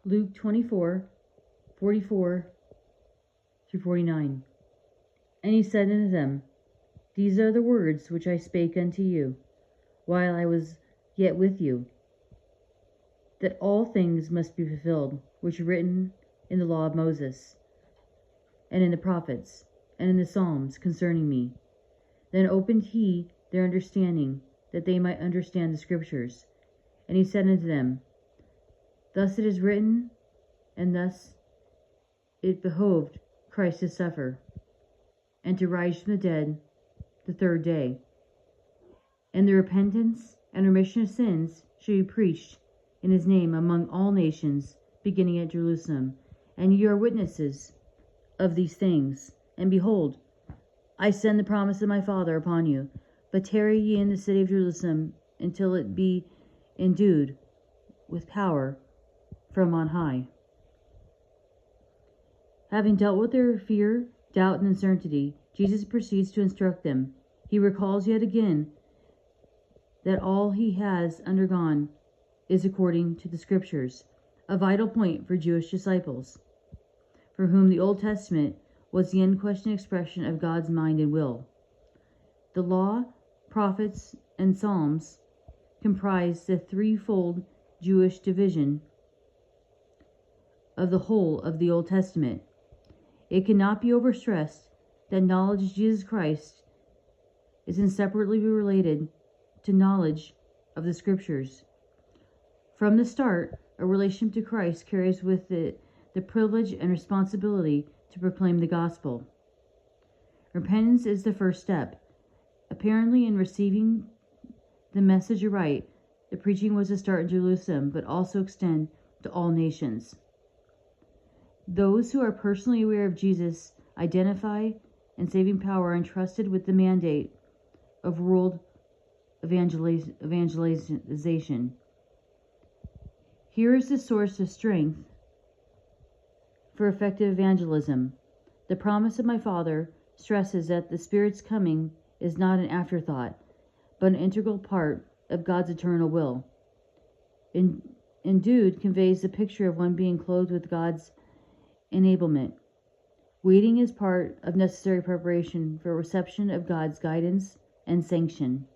Luke 24:44-49. And he said unto them, These are the words which I spake unto you, while I was yet with you, that all things must be fulfilled, which are written in the law of Moses, and in the prophets, and in the Psalms concerning me. Then opened he their understanding, that they might understand the Scriptures. And he said unto them, Thus it is written, and thus it behoved Christ to suffer, and to rise from the dead the third day, and the repentance and remission of sins should be preached in his name among all nations, beginning at Jerusalem. And ye are witnesses of these things. And behold, I send the promise of my Father upon you. But tarry ye in the city of Jerusalem until it be endued with power from on high. Having dealt with their fear, doubt, and uncertainty, Jesus proceeds to instruct them. He recalls yet again that all he has undergone is according to the Scriptures, a vital point for Jewish disciples, for whom the Old Testament was the unquestioned expression of God's mind and will. The law, prophets, and Psalms comprise the threefold Jewish division of the whole of the Old Testament. It cannot be overstressed that knowledge of Jesus Christ is inseparably related to knowledge of the Scriptures. From the start, a relationship to Christ carries with it the privilege and responsibility to proclaim the gospel. Repentance is the first step. Apparently, in receiving the message aright, the preaching was to start in Jerusalem, but also extend to all nations. Those who are personally aware of Jesus' identify and saving power are entrusted with the mandate of world evangelization. Here is the source of strength for effective evangelism. The promise of my Father stresses that the Spirit's coming is not an afterthought, but an integral part of God's eternal will. Endued conveys the picture of one being clothed with God's enablement. Waiting is part of necessary preparation for reception of God's guidance and sanction.